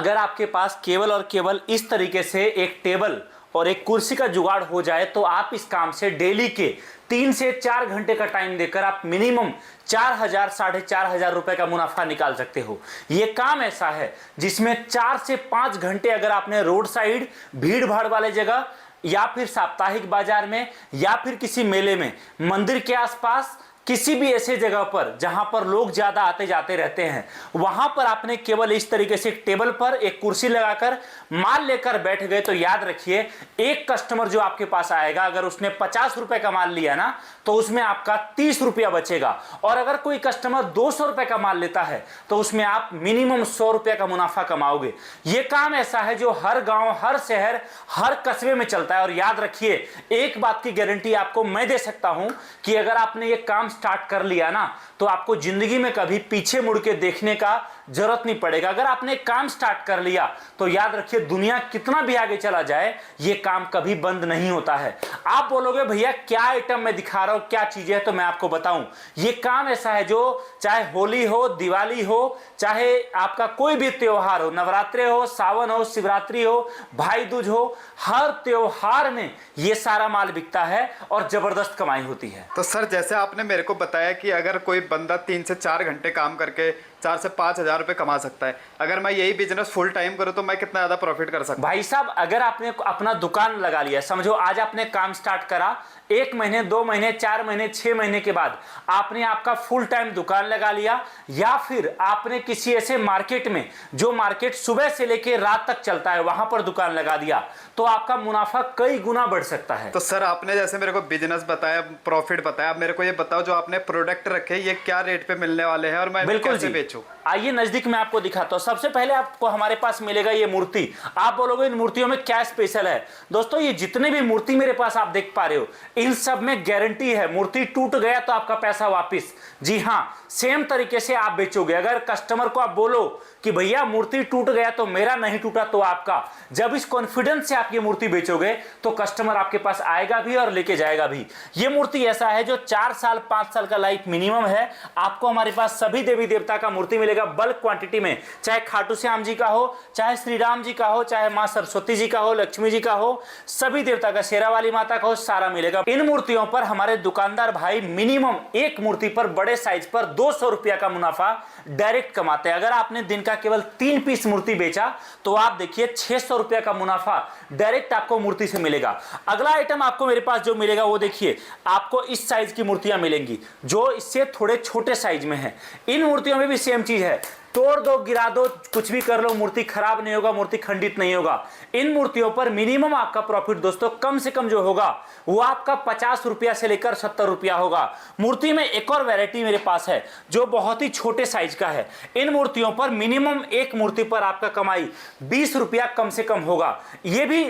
अगर आपके पास केवल और केवल इस तरीके से एक टेबल और एक कुर्सी का जुगाड़ हो जाए तो आप इस काम से डेली के 3 से 4 घंटे का टाइम देकर आप मिनिमम 4,000 4,500 रुपए का मुनाफा निकाल सकते हो। यह काम ऐसा है जिसमें 4 से 5 घंटे अगर आपने रोड साइड भीड़ भाड़ वाले जगह या फिर साप्ताहिक बाजार में या फिर किसी मेले में, मंदिर के आसपास, किसी भी ऐसे जगह पर जहां पर लोग ज्यादा आते जाते रहते हैं, वहां पर आपने केवल इस तरीके से एक टेबल पर एक कुर्सी लगाकर माल लेकर बैठ गए तो याद रखिए, एक कस्टमर जो आपके पास आएगा अगर उसने 50 रुपए का माल लिया ना तो उसमें आपका 30 रुपया बचेगा, और अगर कोई कस्टमर 200 रुपए का माल लेता है तो उसमें आप मिनिमम 100 रुपया का मुनाफा कमाओगे। यह काम ऐसा है जो हर गांव, हर शहर, हर कस्बे में चलता है। और याद रखिए, एक बात की गारंटी आपको मैं दे सकता हूं कि अगर आपने ये काम स्टार्ट कर लिया ना तो आपको जिंदगी में कभी पीछे मुड़ के देखने का जरूरत नहीं पड़ेगा। अगर आपने काम स्टार्ट कर लिया तो याद रखिए, दुनिया कितना भी आगे चला जाए ये काम कभी बंद नहीं होता है। आप बोलोगे भैया क्या आइटम मैं दिखा रहा हूं, क्या चीजें हैं, तो मैं आपको बताऊं, ये काम ऐसा है जो चाहे होली हो, दिवाली हो, चाहे आपका कोई भी त्योहार हो, नवरात्रे हो, सावन हो, शिवरात्रि हो, भाई दूज हो, हर त्योहार में ये सारा माल बिकता है और जबरदस्त कमाई होती है। तो सर, जैसे आपने मेरे को बताया कि अगर कोई बंदा 3 से 4 घंटे काम करके 4 से 5,000 रुपए कमा सकता है, अगर मैं यही बिजनेस फुल टाइम करूं तो मैं कितना ज्यादा प्रॉफिट कर सकता हूं? भाई साहब, अगर आपने अपना दुकान लगा लिया, समझो आज आपने काम स्टार्ट करा, 1 महीने, 2 महीने, 4 महीने, 6 महीने के बाद आपने आपका फुल टाइम दुकान लगा लिया, या फिर आपने किसी ऐसे मार्केट में जो मार्केट सुबह से लेकर रात तक चलता है वहां पर दुकान लगा दिया, तो आपका मुनाफा कई गुना बढ़ सकता है। तो सर, आपने जैसे मेरे को बिजनेस बताया, प्रॉफिट बताया, अब मेरे को ये बताओ जो आपने प्रोडक्ट रखे ये क्या रेट पे मिलने वाले हैं और मैं कैसे बेचूं? आइए नजदीक में आपको दिखाता हूं। सबसे पहले आपको हमारे पास मिलेगा ये मूर्ति। आप बोलोगे इन मूर्तियों में क्या स्पेशल है? दोस्तों, ये जितने भी मूर्ति मेरे पास आप देख पा रहे हो, इन सब में गारंटी है, मूर्ति टूट गया तो आपका पैसा वापिस। जी हां, सेम तरीके से आप बेचोगे। अगर कस्टमर को आप बोलो कि भैया मूर्ति टूट गया तो मेरा नहीं टूटा तो आपका, जब इस कॉन्फिडेंस से आप ये मूर्ति बेचोगे तो कस्टमर आपके पास आएगा भी और लेके जाएगा भी। ये मूर्ति ऐसा है जो 4 साल 5 साल का लाइफ मिनिमम है। आपको हमारे पास सभी देवी देवता का मूर्ति मिलेगा बल्क क्वांटिटी में, चाहे खाटू श्याम जी का हो, चाहे श्री राम जी का हो, चाहे मां सरस्वती जी का हो, लक्ष्मी जी का हो, सभी देवता का, शेरा वाली माता का हो, सारा मिलेगा। इन मूर्तियों पर हमारे दुकानदार भाई मिनिमम एक मूर्ति पर बड़े साइज पर 200 रुपया का मुनाफा डायरेक्ट कमाते हैं। अगर आपने दिन का केवल 3 पीस मूर्ति बेचा तो आप देखिए 600 रुपया का मुनाफा डायरेक्ट आपको मूर्ति से मिलेगा। अगला आइटम आपको मेरे पास जो मिलेगा वो देखिए, आपको इस साइज की मूर्तियां मिलेंगी जो इससे थोड़े छोटे साइज में है। इन मूर्तियों में भी सेम चीज है, तोड़ दो, गिरा दो, कुछ भी कर लो, मूर्ति खराब नहीं होगा, मूर्ति खंडित नहीं होगा। इन मूर्तियों पर मिनिमम आपका प्रॉफिट दोस्तों कम से कम जो होगा वो आपका 50 रुपया से लेकर 70 रुपया होगा। मूर्ति में एक और वैरायटी मेरे पास है जो बहुत ही छोटे साइज का है। इन मूर्तियों पर मिनिमम एक मूर्ति पर आपका कमाई 20 रुपया कम से कम होगा। यह भी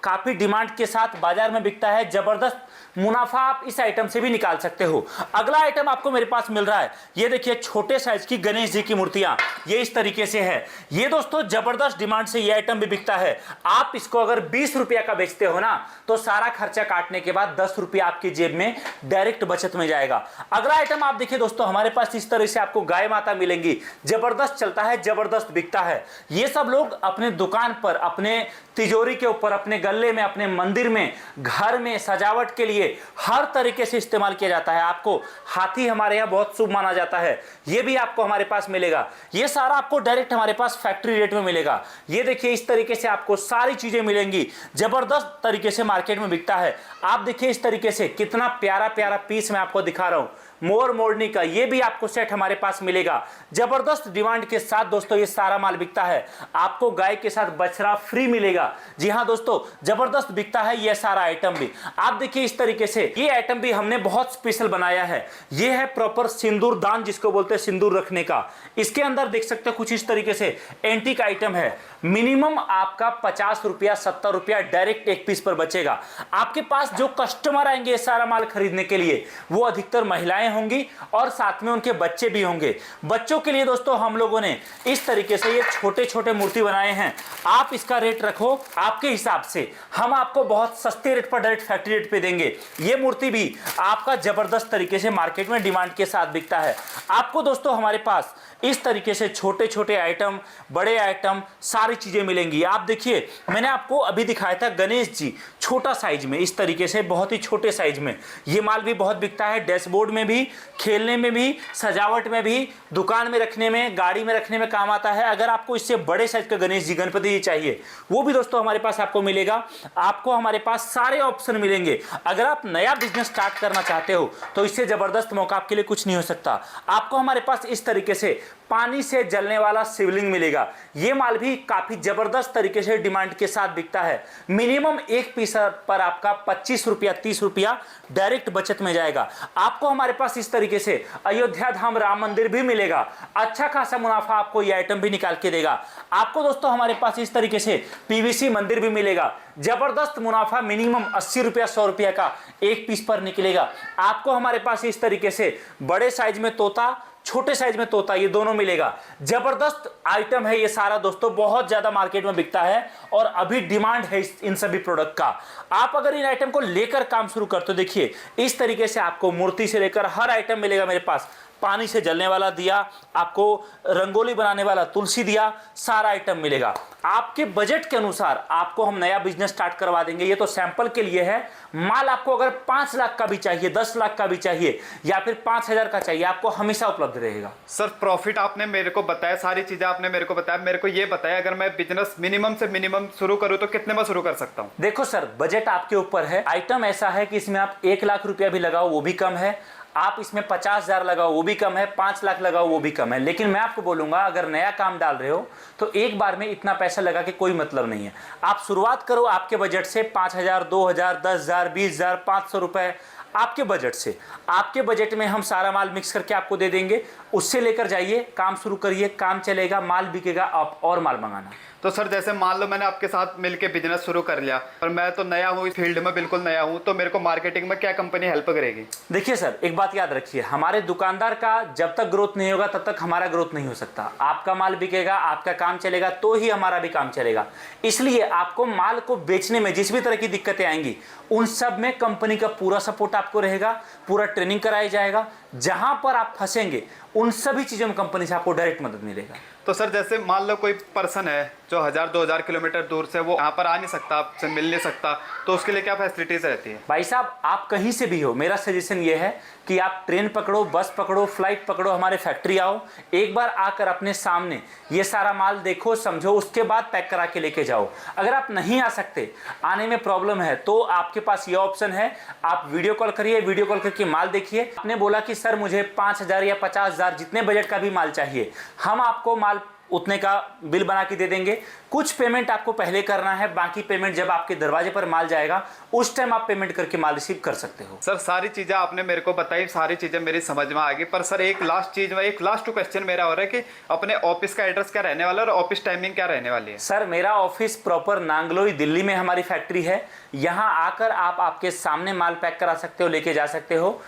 काफी डिमांड के साथ बाजार में बिकता है, जबरदस्त मुनाफा आप इस आइटम से भी निकाल सकते हो। अगला आइटम आपको मेरे पास मिल रहा है, ये देखिए छोटे साइज की गणेश जी की मूर्तियां, ये इस तरीके से है। ये दोस्तों जबरदस्त डिमांड से ये आइटम भी बिकता है। आप इसको अगर 20 रुपया का बेचते हो ना तो सारा खर्चा काटने के बाद 10 रुपया आपकी जेब में डायरेक्ट बचत में जाएगा। अगला आइटम आप देखिए दोस्तों, हमारे पास इस तरह से आपको गाय माता मिलेंगी, जबरदस्त चलता है, जबरदस्त बिकता है। ये सब लोग अपने दुकान पर, अपने तिजोरी के ऊपर, अपने गल्ले में, अपने मंदिर में, घर में सजावट के लिए हर तरीके से इस्तेमाल किया जाता है। आपको हाथी हमारे यहाँ बहुत शुभ माना जाता है, ये भी आपको हमारे पास मिलेगा। ये सारा आपको डायरेक्ट हमारे पास फैक्ट्री रेट में मिलेगा। ये देखिए इस तरीके से आपको सारी चीजें मिलेंगी, जबरदस्त तरीके से मार्केट में बिकता है। आप देखिए इस तरीके से कितना प्यारा प्यारा पीस मैं आपको दिखा रहा हूं, मोर मोरनी का, ये भी आपको सेट हमारे पास मिलेगा। जबरदस्त डिमांड के साथ दोस्तों ये सारा माल बिकता है। आपको गाय के साथ बछड़ा फ्री मिलेगा। जी हां दोस्तों, जबरदस्त बिकता है ये सारा आइटम भी। आप देखिए इस तरीके से ये आइटम भी हमने बहुत स्पेशल बनाया है। ये है प्रॉपर सिंदूर दान, जिसको बोलते हैं सिंदूर रखने का। इसके अंदर देख सकते हो कुछ इस तरीके से एंटीक आइटम है। मिनिमम आपका 50 रुपया 70 रुपया डायरेक्ट एक पीस पर बचेगा। आपके पास जो कस्टमर आएंगे ये सारा माल खरीदने के लिए वो अधिकतर महिलाएं महिलाएं होंगी और साथ में उनके बच्चे भी होंगे। बच्चों के लिए दोस्तों हम लोगों ने इस तरीके से ये छोटे छोटे मूर्ति बनाए हैं। आप इसका रेट रखो आपके हिसाब से, हम आपको बहुत सस्ते रेट पर डायरेक्ट फैक्ट्री रेट पे देंगे। ये मूर्ति भी आपका जबरदस्त तरीके से मार्केट में डिमांड के साथ बिकता है। आपको दोस्तों हमारे पास इस तरीके से छोटे छोटे आइटम, बड़े आइटम, सारी चीजें मिलेंगी। आप देखिए, मैंने आपको अभी दिखाया था गणेश जी छोटा साइज में, इस तरीके से बहुत ही छोटे साइज में। ये माल भी बहुत बिकता है, डैशबोर्ड में भी, खेलने में भी, सजावट में भी, दुकान में रखने में, गाड़ी में रखने में काम आता है। अगर आपको इससे बड़े साइज का गणेश जी, गणपति जी चाहिए, वो भी दोस्तों हमारे पास आपको मिलेगा। आपको हमारे पास सारे ऑप्शन मिलेंगे। अगर आप नया बिजनेस स्टार्ट करना चाहते हो तो इससे जबरदस्त मौका आपके लिए कुछ नहीं हो सकता। आपको हमारे पास इस तरीके से पानी से जलने वाला शिवलिंग मिलेगा। ये माल भी काफी जबरदस्त तरीके से डिमांड के साथ बिकता है। मिनिमम एक पीस पर आपका 25 रुपया 30 रुपया डायरेक्ट बचत में जाएगा। आपको हमारे पास इस तरीके से अयोध्या धाम राम मंदिर भी मिलेगा। अच्छा खासा मुनाफा आपको ये आइटम भी निकाल के देगा। आपको दोस्तों हमारे पास इस तरीके से पीवीसी मंदिर भी मिलेगा। जबरदस्त मुनाफा मिनिमम 80 रुपया 100 रुपया का एक पीस पर निकलेगा। आपको हमारे पास इस तरीके से बड़े साइज में तोता, छोटे साइज में तोता, ये दोनों मिलेगा। जबरदस्त आइटम है ये सारा दोस्तों, बहुत ज्यादा मार्केट में बिकता है और अभी डिमांड है इन सभी प्रोडक्ट का। आप अगर इन आइटम को लेकर काम शुरू करते हो, देखिए इस तरीके से आपको मूर्ति से लेकर हर आइटम मिलेगा मेरे पास। पानी से जलने वाला दिया, आपको रंगोली बनाने वाला तुलसी दिया, सारा आइटम मिलेगा। आपके बजट के अनुसार आपको हम नया बिजनेस स्टार्ट करवा देंगे। ये तो सैंपल के लिए है। माल आपको अगर 5 लाख का भी चाहिए, 10 लाख का भी चाहिए या फिर 5,000 का चाहिए, आपको हमेशा उपलब्ध रहेगा। सर प्रॉफिट आपने मेरे को बताया, सारी चीजें आपने मेरे को बताया। मेरे को ये बताया अगर मैं बिजनेस मिनिमम से मिनिमम शुरू करूं तो कितने में शुरू कर सकता हूं? देखो सर, बजट आपके ऊपर है। आइटम ऐसा है कि इसमें आप 1 लाख रुपया भी लगाओ वो भी कम है, आप इसमें 50,000 लगाओ वो भी कम है, 5 लाख लगाओ वो भी कम है। लेकिन मैं आपको बोलूंगा अगर नया काम डाल रहे हो तो एक बार में इतना पैसा लगा के कोई मतलब नहीं है। आप शुरुआत करो आपके बजट से 5,000, 2,000, 10,000, 20,000, 500 रुपए आपके बजट से। आपके बजट में हम सारा माल मिक्स करके आपको दे देंगे। उससे लेकर जाइए, काम शुरू करिए, काम चलेगा, माल बिकेगा, आप और माल मंगाना। तो सर जैसे मान लो मैंने आपके साथ मिलके बिजनेस शुरू कर लिया और मैं तो नया हूँ, इस फील्ड में बिल्कुल नया हूँ, तो मेरे को मार्केटिंग में क्या कंपनी हेल्प करेगी? देखिए सर, एक बात याद रखिए, हमारे दुकानदार का जब तक ग्रोथ नहीं होगा तब तक हमारा ग्रोथ नहीं हो सकता। आपका माल बिकेगा, आपका काम चलेगा तो ही हमारा भी काम चलेगा। इसलिए आपको माल को बेचने में जिस भी तरह की दिक्कतें आएंगी उन सब में कंपनी का पूरा सपोर्ट आपको रहेगा, पूरा ट्रेनिंग कराया जाएगा। जहां पर आप फंसेंगे उन सभी चीजों में कंपनी से आपको डायरेक्ट मदद मिलेगा। तो सर जैसे मान लो कोई पर्सन है जो 1000-2000 किलोमीटर दूर से, वो यहाँ पर आ नहीं सकता, आपसे मिल नहीं सकता, तो उसके लिए क्या फैसिलिटीज रहती है? भाई साहब, आप कहीं से भी हो, मेरा सजेशन ये है कि आप ट्रेन पकड़ो, बस पकड़ो, फ्लाइट पकड़ो, हमारे फैक्ट्री आओ। एक बार आकर अपने सामने ये सारा माल देखो, समझो, उसके बाद पैक करा के लेके जाओ। अगर आप नहीं आ सकते, आने में प्रॉब्लम है, तो आपके पास ये ऑप्शन है, आप वीडियो कॉल करिए, वीडियो कॉल करके माल देखिए। आपने बोला कि सर मुझे 5,000 या 50,000 जितने बजट का भी माल चाहिए, हम आपको माल उतने का बिल बना के दे देंगे। कुछ पेमेंट आपको पहले करना है, बाकी पेमेंट जब आपके दरवाजे पर माल जाएगा उस टाइम आप पेमेंट करके माल रिसीव कर सकते हो। सर सारी चीज़ें आपने मेरे को बताई, सारी चीज़ें मेरी समझ में आ गई। पर सर एक लास्ट चीज़ में, एक लास्ट क्वेश्चन मेरा हो रहा है कि अपने ऑफिस का एड्रेस क्या रहने वाला है और ऑफिस टाइमिंग क्या रहने वाली है? सर मेरा ऑफिस प्रॉपर नांगलोई दिल्ली में हमारी फैक्ट्री है। यहाँ आकर आप आपके सामने माल पैक करा सकते हो, लेके जा सकते हो।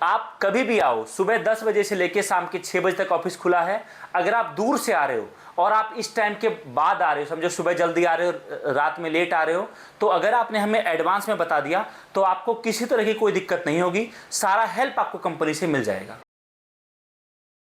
आप कभी भी आओ, सुबह 10 बजे से लेकर शाम के 6 बजे तक ऑफिस खुला है। अगर आप दूर से आ रहे हो और आप इस टाइम के बाद आ रहे हो, समझो सुबह जल्दी आ रहे हो, रात में लेट आ रहे हो, तो अगर आपने हमें एडवांस में बता दिया तो आपको किसी तरह की कोई दिक्कत नहीं होगी। सारा हेल्प आपको कंपनी से मिल जाएगा।